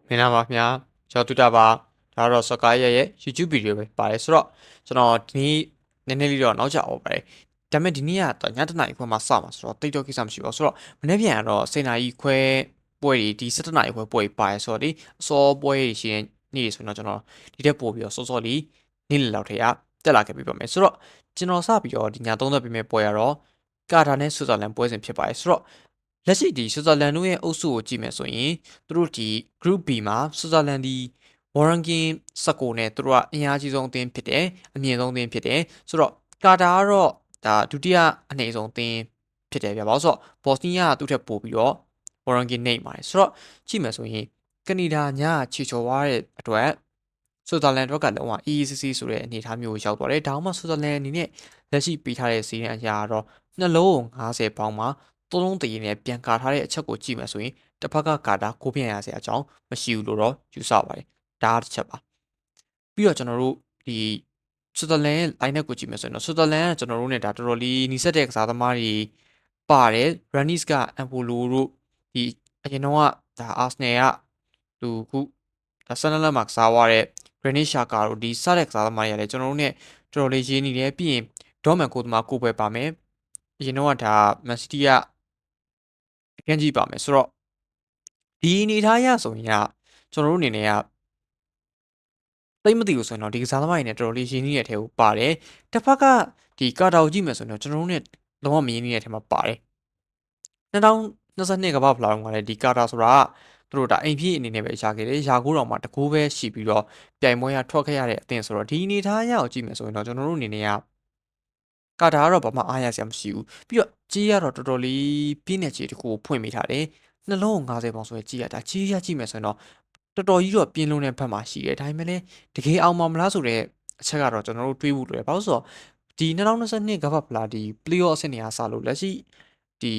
မင်္ဂလာပါခင်ဗျာကျွန်တော်တူတာပါဒါကတော့ Soccer ရဲ့ YouTube ဗီဒီယိုပဲပါတယ်ဆိုတော့ကျွန်တော်ဒီနေ့နည်းနည်းလေးတော့နောက်ကျအောင်ပါတယ်ဒါပေမဲ့ဒီနေ့ကတော့ညတစ်နာရီခွဲမှာစမှာဆိုတော့တိတ်တော့ကိစ္စမရှိပါဘူးဆိုတော့မနေ့ပြန်ကတော့10နာရီခွဲပွဲတွေဒီ17နာရီခွဲပွဲတွေပါတယ်ဆိုတော့ဒီအစောပွဲတွေရှိတဲ့နေ့ဆိုတော့ကျွန်တော်ဒီတက်ပို့ပြီးတော့စောစောလေးနေ့လည်လောက်ထဲကတက်လာခဲ့ပြီးပါမယ်ဆိုတော့ကျွန်တော်စပြီးတော့ဒီည30ပြည့်မဲ့ပွဲရတော့ကာတာနဲ့ဆွစ်ဇာလန်ပွဲစဉ်ဖြစ်ပါတယ်ဆိုတော့လက်ရှိဒီဆွစ်ဇာလန်တို့ရဲ့အုပ်စုကိုကြည့်မယ်ဆိုရင်သူတို့ဒီ Group B မှာဆွစ်ဇာလန်ဒီဝါရန်ကင်19နဲ့သူတို့ကအင်အားကြီးဆုံးအသင်းဖြစ်တယ်အမြင့်ဆုံးအသင်းဖြစ်တယ်ဆိုတော့ကာတာကတော့ဒါဒုတိယအနှိမ့်ဆုံးအသင်းဖြစ်တယ်ဗျာဘာလို့ဆိုတော့ဘော့စနီးယားကသူ့ထက်ပိုပြီးတော့ဝါရန်ကင်နှိမ့်ပါတယ်ဆိုတော့ကြည့်မယ်ဆိုရင်ကနေဒါညချီချော်သွားတဲ့အတွက်ဆွစ်ဇာလန်တို့ကလုံးဝ EECC ဆိုတဲ့အနေအထားမျိုးကိုရောက်သွားတယ်ဒါမှမဟုတ်ဆွစ်ဇာလန်အနေနဲ့လက်ရှိပေးထားတဲ့စီးရန်အရာကတော့နှလုံး50ပေါင်းမှာသုံးလုံးတည်နေပြန်ကာထားတဲ့အချက်ကိုကြည့်မယ်ဆိုရင်တစ်ဖက်ကကာတာကိုပြန်ရစရာအကြောင်းမရှိဘူးလို့တော့ယူဆပါတယ်ဒါတစ်ချက်ပါပြီးတော့ကျွန်တော်တို့ဒီဆွစ်ဇာလန်ရဲ့ line up ကိုကြည့်မယ်ဆိုရင်တော့ဆွစ်ဇာလန်ကကျွန်တော်တို့နဲ့ဒါတော်တော်လေးနီးစပ်တဲ့ကစားသမားတွေပါတယ် Ranis ကအမ်ပိုလိုတို့ဒီအရင်တော့ကဒါအာဆနယ်ကသူခုဒါဆန်နလန်မှာကစားသွားတဲ့ Granit Xhaka တို့ဒီစတဲ့ကစားသမားတွေကလည်းကျွန်တော်တို့နဲ့တော်တော်လေးရင်းနေတယ်ပြီးရင်ဒေါ်မန်ကိုသမားကိုပွဲပါမယ်အရင်တော့ကဒါ Man City ကအခန်းကြီးပါမယ်ဆိုတော့ဒီအနေထားရဆိုရင်ကကျွန်တော်တို့အနေနဲ့ကသိမသိဘူးဆိုရင်တော့ဒီကစားသမားတွေနဲ့တော်တော်လေးရင်းနှီးတဲ့အထဲကိုပါတယ်တစ်ဖက်ကဒီကာတာကိုကြည့်မယ်ဆိုရင်တော့ကျွန်တော်တို့နဲ့လုံးဝမရင်းနှီးတဲ့အထဲမှာပါတယ်2022ကမ္ဘာဖလားကလည်းဒီကာတာဆိုတာကသူတို့ဒါအိမ်ပြေးအနေနဲ့ပဲရှာခဲ့တယ်ယာကိုတော်မှာတကူပဲရှိပြီးတော့ပြိုင်ပွဲရထွက်ခဲ့ရတဲ့အသင်းဆိုတော့ဒီအနေထားရအောင်ကြည့်မယ်ဆိုရင်တော့ကျွန်တော်တို့အနေနဲ့ကကာတာကတော့ဘာမှအားရစရာမရှိဘူးပြီးတော့ကြီးရတော့တော်တော်လေးပြင်းတဲ့ကြီးတစ်ခုကိုဖွင့်မိထားတယ်နှလုံး50ပေါင်ဆိုရင်ကြီးရတာကြီးရကြည့်မယ်ဆိုရင်တော့တော်တော်ကြီးတော့ပြင်းလုံးတဲ့ဘက်မှာရှိတယ်ဒါပေမဲ့လည်းတကယ်အောင်မလားဆိုတဲ့အချက်ကတော့ကျွန်တော်တို့တွေးဖို့လိုတယ်ဘာလို့ဆိုတော့ဒီ2022ကမ္ဘာဖလားဒီ playoff အဆင့်နေရာစလို့လက်ရှိဒီ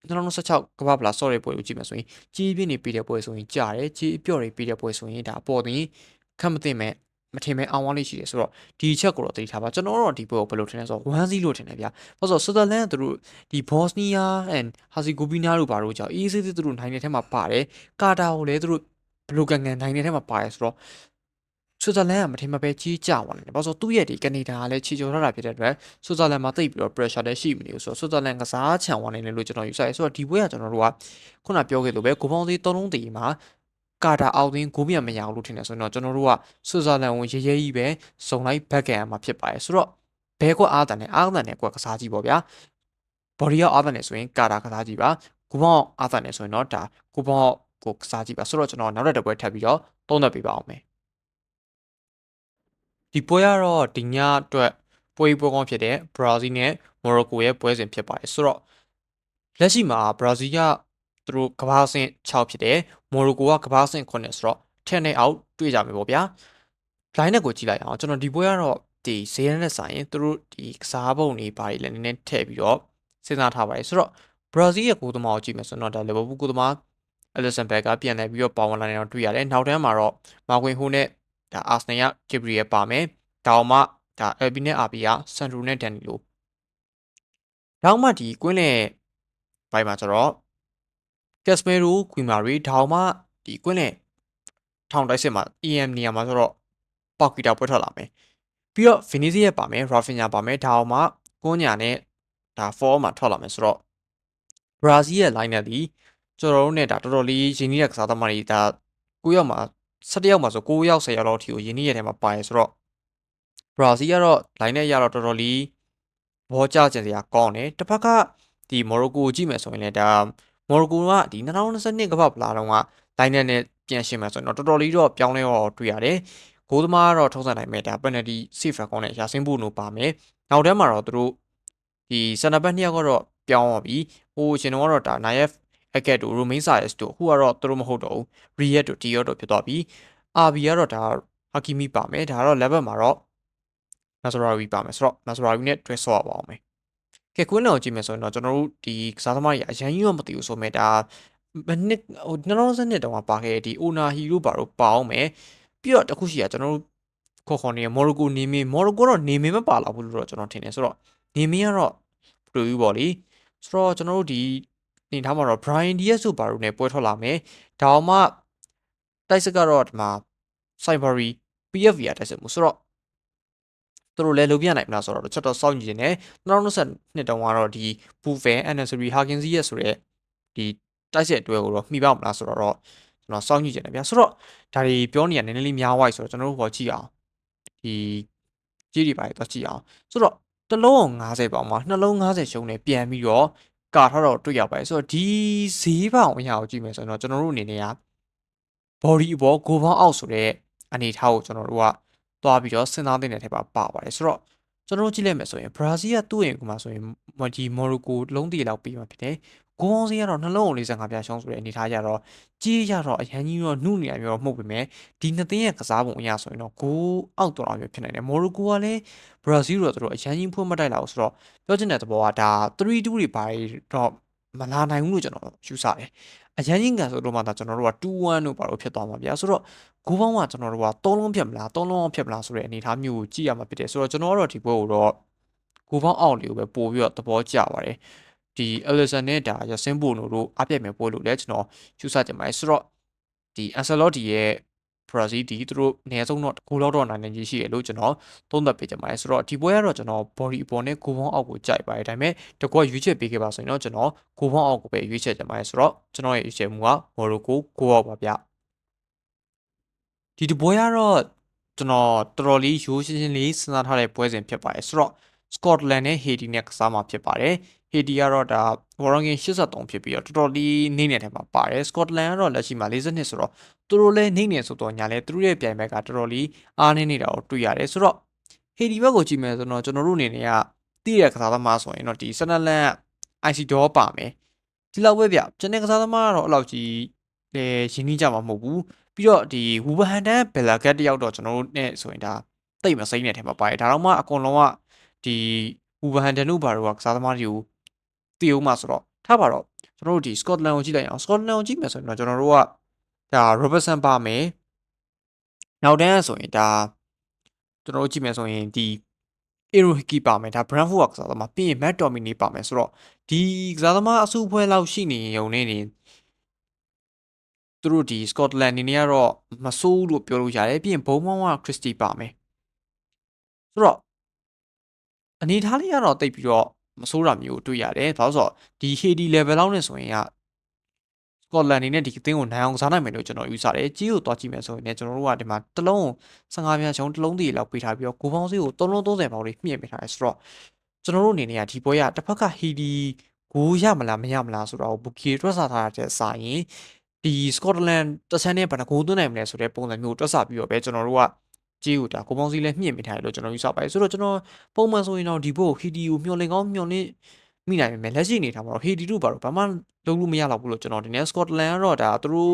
2026ကမ္ဘာဖလားဆော့တဲ့ပွဲကိုကြည့်မယ်ဆိုရင်ကြီးပြင်းနေပြီးတဲ့ပွဲဆိုရင်ကြားတယ်ကြီးအပြော့တွေပြီးတဲ့ပွဲဆိုရင်ဒါအပေါ်တင်ခက်မသိမဲ့မထင်မဲ့အောင်ဝါလေးရှိတယ်ဆိုတော့ဒီချက်ကိုတော့သိထားပါကျွန်တော်တို့ဒီပွဲကိုဘယ်လိုထင်လဲဆိုတော့1-0လို့ထင်တယ်ဗျာဘာလို့ဆိုတော့ဆွစ်ဇာလန်ကသူတို့ဒီဘော့စနီးယား and ဟာစီဂိုဗီနာတို့ဘာလို့ကြောက်အေးဆေးဆေးသူတို့နိုင်တဲ့ထဲမှာပါတယ်ကာတာကိုလည်းသူတို့ဘလိုကန်ကန်နိုင်တဲ့ထဲမှာပါတယ်ဆိုတော့ဆွစ်ဇာလန်ကမထင်မှပဲကြီးကြသွားတယ်။ဘာလို့ဆိုသူ့ရဲ့ဒီကနေဒါကလည်းချီချိုထားတာဖြစ်တဲ့အတွက်ဆွစ်ဇာလန်မှာတိတ်ပြီးတော့ pressure လည်းရှိမနေဘူးဆိုတော့ဆွစ်ဇာလန်ကစားချန်သွားနိုင်တယ်လို့ကျွန်တော်ယူဆတယ်ဆိုတော့ဒီပွဲကကျွန်တော်တို့ကခုနပြောခဲ့လို့ပဲဂိုးပေါင်းသေး3လုံးတည်မှာကာတာအောက်သင်းဂိုးပြန်မရဘူးလို့ထင်တယ်ဆိုတော့ကျွန်တော်တို့ကဆွစ်ဇာလန်ကိုရဲရဲကြီးပဲစုံလိုက်ဘက်ကန်မှာဖြစ်ပါတယ်ဆိုတော့ဘဲကွက်အားတန်နဲ့ကွက်ကစားကြည့်ပေါ့ဗျာဘော်ဒီရောက်အားတန်နဲ့ဆိုရင်ကာတာကစားကြည့်ပါဂိုးပေါင်းအားတန်နဲ့ဆိုရင်တော့ဒါဂိုးပေါင်းကိုကစားကြည့်ပါဆိုတော့ကျွန်တော်နောက်တစ်ပွဲထပ်ပြီးတော့သုံးသပ်ပေးပါအောင်မယ်ဒီပွဲကတော့ဒီညအတွက်ပွဲကောင်းဖြစ်တဲ့ဘရာဇီးနဲ့မော်ရိုကိုရဲ့ပွဲစဉ်ဖြစ်ပါတယ်ဆိုတော့လက်ရှိမှာဘရာဇီးကသူတို့ကမ္ဘာ့အဆင့်6ဖြစ်တယ်မော်ရိုကိုကကမ္ဘာ့အဆင့်9ဆိုတော့10နဲ့အောက်တွေ့ကြမယ်ပေါ့ဗျာလိုင်းနဲ့ကိုကြည့်လိုက်အောင်ကျွန်တော်ဒီပွဲကတော့ဒီဈေးနဲ့ဆိုင်ရင်သူတို့ဒီကစားပုံတွေဘာတွေလည်းနည်းနည်းထည့်ပြီးတော့စဉ်းစားထားပါတယ်ဆိုတော့ဘရာဇီးရဲ့ကိုသမားကိုကြည့်မယ်ဆိုတော့ဒါလီဗာပူးကိုသမားအလက်ဆန်ဘက်ကပြန်လဲပြီးတော့ပါဝင်လာနေတော့တွေ့ရတယ်နောက်တန်းမှာတော့မာကွင်ဟိုနဲ့ဒါအာဆနယ်ကဂေဘရီယယ်ပါမယ်ဒါအောင်မှဒါ LB နဲ့ RB ကစန်ဒရူနဲ့ဒန်နီလိုနောက်မှဒီကွင်းလေဘိုင်မှာကျတော့ကက်စမဲရိုကွီမာရီဒါအောင်မှဒီကွင်းလေထောင်တိုက်စစ်မှာ EM နေရာမှာဆိုတော့ပေါက်ကီတာပွဲထွက်လာမယ်ပြီးတော့ဗီနီစီရဲ့ပါမယ်ရာဖင်ညာပါမယ်ဒါအောင်မှကွန်ညာနဲ့ဒါ4မှာထွက်လာမယ်ဆိုတော့ဘရာဇီးရဲ့ line နဲ့ဒီကျွန်တော်တို့နဲ့ဒါတော်တော်လေးရင်းနှီးတဲ့ကစားသမားတွေဒါ9ယောက်မှာ17ယောက်မှာဆို9ယောက်10ယောက်လောက်ထိကိုရင်းနှီးရတဲ့မှာပါတယ်ဆိုတော့ဘရာဇီးကတော့ line နဲ့ရတော့တော်တော်လေးဘောကြကျင်စရာကောင်းတယ်တစ်ဖက်ကဒီမော်ရိုကိုကြည့်မယ်ဆိုရင်လည်းဒါမော်ရိုကိုကဒီ2022ကမ္ဘာဖလားတုန်းက line နဲ့ပြန်ရှင်းမယ်ဆိုရင်တော့တော်တော်လေးတော့ပြောင်းလဲတော့တွေ့ရတယ်ဂိုးသမားကတော့ထုံးစံတိုင်းပဲဒါ penalty save record နဲ့ရာဆင်းဖို့လို့ပါမယ်နောက်တန်းမှာတော့သူတို့ဒီ center back 2ယောက်ကတော့ပြောင်းသွားပြီဟိုရှင်တော့ဒါ Nayev အကက်တို့ Romain Saez တို့အခုကတော့သူတို့မဟုတ်တော့ဘူး Riyad တို့ Diop တို့ဖြစ်သွားပြီ RB ကတော့ဒါ Hakimi ပါမယ်ဒါကတော့ level မှာတော့ Mazraoui ပါမယ်ဆိုတော့ Mazraoui နဲ့တွဲဆော့ရပါအောင်မယ်ကဲကွင်းတော်ကြည့်မယ်ဆိုရင်တော့ကျွန်တော်တို့ဒီကစားသမားတွေအရင်ကြီးတော့မသိဘူးဆိုမဲ့ဒါမနစ်ဟို2022တောင်မှပါခဲ့ဒီအိုနာဟီရိုဘာတို့ပါအောင်မယ်ပြီးတော့တခုရှိရကျွန်တော်တို့ခေါ်နေမော်ရိုကိုနေမင်းမော်ရိုကိုတော့နေမင်းမပါလာဘူးလို့တော့ကျွန်တော်ထင်တယ်ဆိုတော့နေမင်းကတော့ပရိုယူပေါ့လေဆိုတော့ကျွန်တော်တို့ဒီနေထားမှာတော့ Brian Diaz တို့ဘာလို့ ਨੇ ပွဲထွက်လာမယ်ဒါအောင်မှတ တိုက်စစ်ကတော့ဒီမှာ Cybery PFV တိုက်စစ်မှုဆိုတော့သူတို့လည်းလုပ်ပြနိုင်မလားဆိုတော့ချက်တော့စောင့်ကြည့်နေတယ်2022တုန်းကတော့ဒီ Buffet Anniversary Hagenzi ရဲ့ဆိုတဲ့ဒီတိုက်စစ်အတွဲကိုတော့မှီပေါက်မလားဆိုတော့ကျွန်တော်စောင့်ကြည့်နေတယ်ဗျာဆိုတော့ဒါတွေပြောနေရနည်းနည်းလေးများဝိုက်ဆိုတော့ကျွန်တော်တို့ပေါ်ကြည့်အောင်ဒီကြည့်ဒီပါတော့ကြည့်အောင်ဆိုတော့တစ်လုံး50ပေါင်မှာနှလုံး50ရှုံးနေပြန်ပြီးတော့ကာထားတော့တွေ့ရပါတယ်ဆိုတော့ဒီဈေးပေါင်အရာကိုကြည့်မယ်ဆိုတော့ကျွန်တော်တို့အနေနဲ့က body အပေါ်ကိုပေါင်းအောက်ဆိုတဲ့အနေထားကိုကျွန်တော်တို့ကသွားပြီးတော့စဉ်းစားသင့်တဲ့ထဲပါပါတယ်ဆိုတော့ကျွန်တော်တို့ကြည့်လိုက်မယ်ဆိုရင်ဘရာဇီးကသူ့အိမ်ကမှာဆိုရင်ဒီမော်ရိုကိုလုံးတည်လောက်ပြီးမှဖြစ်တယ်ကိုပေါင်းစီကတော့နှလုံးကို45ပြားရှုံးဆိုတဲ့အနေထားကြတော့ကြီးရတော့အရန်ကြီးတော့နှုတ်နေရမျိုးတော့မဟုတ်ပေမဲ့ဒီနှစ်သင်းရဲ့ကစားပုံအရာဆိုရင်တော့ကိုအောက်တော်အောင်မျိုးဖြစ်နိုင်တယ်မော်ရိုကိုကလည်းဘရာဇီးတို့တို့အရန်ကြီးဖွင့်မတိုက်လာဘူးဆိုတော့ပြောချင်တဲ့သဘောကဒါ3-2တွေပါတော့မလာနိုင်ဘူးလို့ကျွန်တော်ယူဆတယ်အရန်ကြီးကန်ဆိုတော့မှဒါကျွန်တော်တို့က2-1လို့ပါလို့ဖြစ်သွားမှာဗျာဆိုတော့ဂိုးပေါင်းကကျွန်တော်တို့က3လုံးဖြတ်မလား3လုံးအောင်ဖြတ်မလားဆိုတဲ့အနေအထားမျိုးကိုကြည့်ရမှာဖြစ်တယ်ဆိုတော့ကျွန်တော်ကတော့ဒီဘက်ကိုတော့ဂိုးပေါင်းအောက်လေးကိုပဲပို့ပြီးတော့သဘောကျပါတယ်ဒီ Ellison နဲ့ဒါရစင်းဘိုနိုတို့အပြည့်မဲ့ပွဲလို့လည်းကျွန်တော်ယူဆကြပါတယ်ဆိုတော့ဒီ Ancelotti ရဲ့ Brazil ဒီသူတို့အနည်းဆုံးတော့ဂိုးလောက်တော့နိုင်ကြီးရှိတယ်လို့ကျွန်တော်သုံးသပ်ပေးကြပါတယ်ဆိုတော့ဒီပွဲကတော့ကျွန်တော် body အပေါ်နဲ့ဂိုးပေါင်းအောက်ကိုကြိုက်ပါတယ်ဒါပေမဲ့တကွရွေးချက်ပေးခဲ့ပါဆိုရင်တော့ကျွန်တော်ဂိုးပေါင်းအောက်ကိုပဲရွေးချက်ကြပါတယ်ဆိုတော့ကျွန်တော်ရဲ့ရွေးချက်မှုကမော်ရိုကိုဂိုးအောက်ပါဗျဒီတပွဲကတော့ကျွန်တော်တော်တော်လေးရိုးရှင်းရှင်းလေးစဉ်းစားထားတဲ့ပွဲစဉ်ဖြစ်ပါတယ်ဆိုတော့ Scotland နဲ့ Haiti နဲ့ကစားမှာဖြစ်ပါတယ်။ Haiti ကတော့ဒါ Warrington 83ဖြစ်ပြီးတော့တော်တော်လေးနှိမ့်နေတဲ့ထဲမှာပါတယ်။ Scotland ကတော့လက်ရှိမှာ42ဆိုတော့သူတို့လည်းနှိမ့်နေဆိုတော့ညာလဲသူတို့ရဲ့ပြိုင်ဘက်ကတော်တော်လေးအားနည်းနေတာကိုတွေ့ရတယ်ဆိုတော့ Haiti ဘက်ကိုကြည့်မယ်ဆိုတော့ကျွန်တော်တို့အနေနဲ့ကတိရကစားသမားဆိုရင်တော့ဒီ Sunderland IC Door ပါမယ်။ဒီလောက်ပဲဗျ။ကျွန်တော်ကစားသမားကတော့အဲ့လောက်ကြီးလေရင်းနှီးကြမှာမဟုတ်ဘူး။ပြီးတော့ဒီဝူဘဟန်တန်ဘယ်လာကတ်တယောက်တော့ကျွန်တော်တို့နဲ့ဆိုရင်ဒါတိတ်မစိမ့်တဲ့ထဲမှာပါတယ်ဒါတော့မှအကုန်လုံးကဒီဝူဘဟန်တန်တို့ဘာတို့ကစားသမားတွေကိုတည်အောင်မှဆိုတော့ထားပါတော့ကျွန်တော်တို့ဒီ Scotland ကိုကြည့်လိုက်အောင် Scotland ကိုကြည့်မယ်ဆိုရင်တော့ကျွန်တော်တို့ကဒါ Robertson ပါမယ်နောက်တန်းဆိုရင်ဒါကျွန်တော်တို့ကြည့်မယ်ဆိုရင်ဒီ Erohiki ပါမယ်ဒါ Brentford ကစားသမားပြီးရင် Matt Dominey ပါမယ်ဆိုတော့ဒီကစားသမားအစုအဖွဲ့လောက်ရှိနေရုံနဲ့နေသူတို့ဒီ Scotland အနေနဲ့ကတော့မဆိုးလို့ပြောလို့ရတယ်ပြီးရင်ဘုံမောင်းက Christie ပါမယ်ဆိုတော့အနေထားလေးကတော့တိတ်ပြီးတော့မဆိုးတာမျိုးတွေ့ရတယ်ဘာလို့ဆိုတော့ဒီ Haiti level လောက်နဲ့ဆိုရင်က Scotland အနေနဲ့ဒီအသင်းကိုနိုင်အောင်စားနိုင်မယ်လို့ကျွန်တော်ယူဆတယ်ကြီးကိုတွားကြည့်မယ်ဆိုရင်လည်းကျွန်တော်တို့ကဒီမှာတစ်လုံး15ပြားချုံတစ်လုံးတည်းလောက်ပေးထားပြီးတော့ဂိုးပေါင်းစီးကို330ပေါင်လေးမြင့်ပေးထားတယ်ဆိုတော့ကျွန်တော်တို့အနေနဲ့ကဒီပွဲကတစ်ဖက်က Haiti ဂိုးရမလားမရမလားဆိုတော့ဘူကီတွက်စားထားတဲ့စာရင်ဒီ Scotland တချမ်းနဲ့ဘယ်နှဂိုးသွင်းနိုင်မလဲဆိုတဲ့ပုံစံမျိုးတွက်စားပြီးတော့ပဲကျွန်တော်တို့ကကြီးကိုဒါကိုပေါင်းစည်းလဲမြင့်မိထားတယ်လို့ကျွန်တော်ယူဆပါတယ်ဆိုတော့ကျွန်တော်ပုံမှန်ဆိုရင်တော့ဒီဘို့ဟီတီကိုမျှော်လင့်ကောင်းမျှော်လင့်မိနိုင်ပေမဲ့လက်ရှိအနေထားမှာတော့ဟီတီတို့ဘာလို့ဘာမှလုံးလို့မရတော့ဘူးလို့ကျွန်တော်ဒီနေ့ Scotland ကတော့ဒါသူတို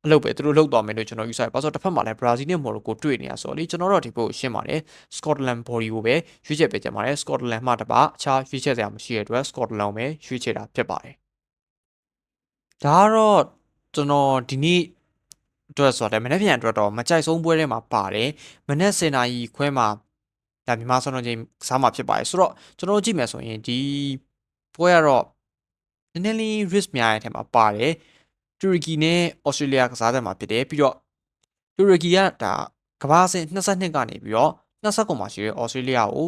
့အလုပ်ပဲသူတို့လုပ်သွားမယ်လို့ကျွန်တော်ယူဆတယ်။ဘာလို့ဆိုတော့တစ်ဖက်မှာလည်း Brazil နဲ့ Morocco တွေ့နေရဆိုတော့လေကျွန်တော်တို့ဒီဘို့ရှင်းပါတယ်။ Scotland body ကိုပဲရွေးချယ်ပေးကြပါတယ်။ Scotland မှတပါအခြားရွေးချယ်စရာမရှိတဲ့အတွက် Scotland ပဲရွေးချယ်တာဖြစ်ပါတယ်။ဒါကတော့ကျွန်တော်ဒီနေ့အတွက်ဆိုတော့မနေ့ပြန်အတွက်တော့မကြိုက်ဆုံးပွဲထဲမှာပါတယ်။မနေ့10နာရီခွဲမှာဒါမြန်မာစံတော်ချိန်စားမှာဖြစ်ပါတယ်ဆိုတော့ကျွန်တော်ကြည့်မယ်ဆိုရင်ဒီပွဲကတော့နည်းနည်းလေး risk များတဲ့အထက်မှာပါတယ်တူရကီနဲ့ဩစတြေးလျကစားတဲ့မှာဖြစ်တယ်ပြီးတော့တူရကီကဒါကမ္ဘာ့အဆင့်22ကနေပြီးတော့29မှာရှိတဲ့ဩစတြေးလျကို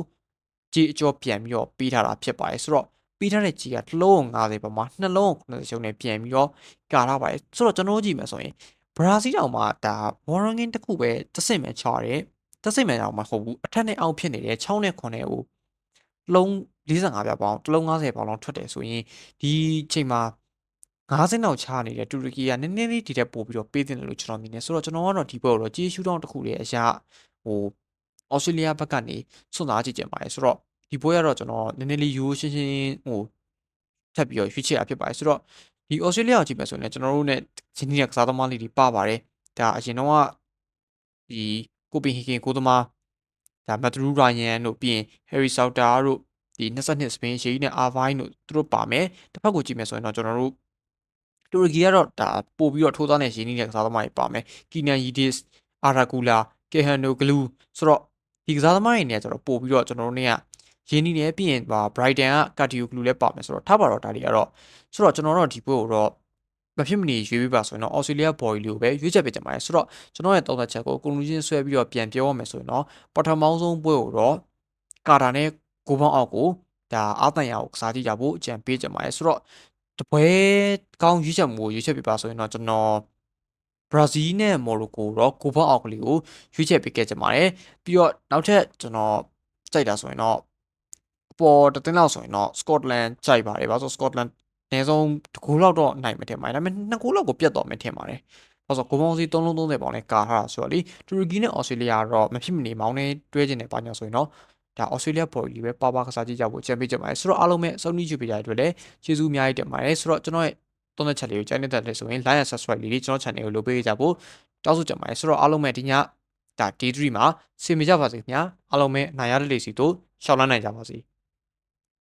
ကြီးအကျော်ပြန်ပြီးတော့ပေးထားတာဖြစ်ပါတယ်ဆိုတော့ပေးထားတဲ့ကြီးကတစ်လုံး50ပါမှာနှလုံး90ရှုံးနဲ့ပြန်ပြီးတော့ကာထားပါတယ်ဆိုတော့ကျွန်တော်ကြည့်မယ်ဆိုရင်ဘရာဇီးတောင်မှဒါမော်ရန်ဂင်တစ်ခုပဲတစ်စင်မဲ့ချတယ်တစ်စိတ်မှန်အောင်မဟုတ်ဘူးအထက်နဲ့အောက်ဖြစ်နေတဲ့6နဲ့9နဲ့ကိုလုံး45ပြပေါင်းတစ်လုံး50ပေါင်းလောက်ထွက်တယ်ဆိုရင်ဒီချိန်မှာ50နောက်ချနေတဲ့တူရကီကနည်းနည်းလေးဒီတက်ပို့ပြီးတော့ပေးတင်တယ်လို့ကျွန်တော်မြင်နေဆိုတော့ကျွန်တော်ကတော့ဒီဘက်ကိုတော့ကြေးရှူတောင်းတစ်ခုလေးအရာဟိုဩစတြေးလျဘက်ကနေစွန့်စားကြည့်ကြပါတယ်ဆိုတော့ဒီပွဲကတော့ကျွန်တော်နည်းနည်းလေးရိုးရှင်းရှင်းဟိုထပ်ပြီးတော့ရွှေ့ချတာဖြစ်ပါတယ်ဆိုတော့ဒီဩစတြေးလျကိုကြည့်မယ်ဆိုရင်လည်းကျွန်တော်တို့ ਨੇ ဂျင်းနီးကစားသမားလေးတွေပါပါတယ်ဒါအရင်တော့ကဒီကိုပင်ဟီကင်ကိုသမားဒါမက်သရူးရိုင်ယန်တို့ပြီးရင်ဟယ်ရီဆောက်တာတို့ဒီ22စပင်းရှေးနဲ့အာဗိုင်းတို့သူတို့ပါမယ်တစ်ဖက်ကိုကြည့်မယ်ဆိုရင်တော့ကျွန်တော်တို့တူရကီကတော့ဒါပို့ပြီးတော့ထိုးသားနဲ့ရင်းနှီးတဲ့ကစားသမားတွေပါမယ်ကီနန်ယီဒစ်အာရာကူလာကေဟန်နိုဂလူးဆိုတော့ဒီကစားသမားတွေနဲ့ကျတော့ပို့ပြီးတော့ကျွန်တော်တို့ ਨੇ ကရင်းနှီးနေပြီးရင်ဘရိုက်တန်ကကာတီယိုဂလူလည်းပါမယ်ဆိုတော့ထားပါတော့ဒါတွေကတော့ဆိုတော့ကျွန်တော်တို့ဒီပွဲကိုတော့ မဖြစ်မနေရွေးပေးပါဆိုရင်တော့ Australia body လေးကိုပဲရွေးချက်ပေးကြပါတယ်ဆိုတော့ကျွန်တော်ရဲ့သုံးသပ်ချက်ကို conclusion ဆွဲပြီးတော့ပြန်ပြောရမယ်ဆိုရင်တော့ပထမဆုံးပွဲကိုတော့ကာတာနဲ့ကိုပေါင်းအောက်ကိုဒါအားတန်ရကိုကစားကြည့်ကြဖို့အကြံပေးကြပါတယ်ဆိုတော့တပွဲကောင်းရွေးချက်မှုကိုရွေးချက်ပေးပါဆိုရင်တော့ကျွန်တော်ဘရာဇီးနဲ့မော်ရိုကိုတော့ကိုပေါင်းအောက်ကလေးကိုရွေးချက်ပေးခဲ့ကြပါတယ်ပြီးတော့နောက်ထပ်ကျွန်တော်ကြိုက်တာဆိုရင်တော့ပေါ်တတင်းလောက်ဆိုရင်တော့ Scotland ကြိုက်ပါတယ်ဘာလို့ဆို Scotland အနည်းဆုံးတစ်ခုလောက်တော့နိုင်မှာထင်ပါတယ်ဒါပေမဲ့နှစ်ခုလောက်ကိုပြတ်တော်မယ်ထင်ပါတယ်ဘာလို့ဆိုကိုပေါင်းစီ3လုံး30ပေါင်နဲ့ကာထားတာဆိုတော့လေတူရကီနဲ့ Australia ကတော့မဖြစ်မနေမောင်းနေတွဲကျင်တယ်ပါညာဆိုရင်တော့ဒါ Australia body ပဲပါကစားကြည့်ကြဖို့အကြံပေးကြပါတယ်ဆိုတော့အားလုံးပဲစောင့်ကြည့်ကြပေးကြတဲ့အတွက်လည်းကျေးဇူးအများကြီးတင်ပါတယ်ဆိုတော့ကျွန်တော်ရဲ့သုံးသက်ချက်လေးကိုကြိုက်နေတဲ့တဲ့ဆိုရင် like and subscribe လေးကျွန်တော် channel ကိုလုပ်ပေးကြဖို့တောင်းဆိုကြပါတယ်ဆိုတော့အားလုံးပဲဒီညဒါ D3 မှာစင်မြကြပါစေခင်ဗျာအားလုံးပဲနိုင်ရတဲ့လေစီတို့ရှောက်လန်းနိုင်ကြပါစေ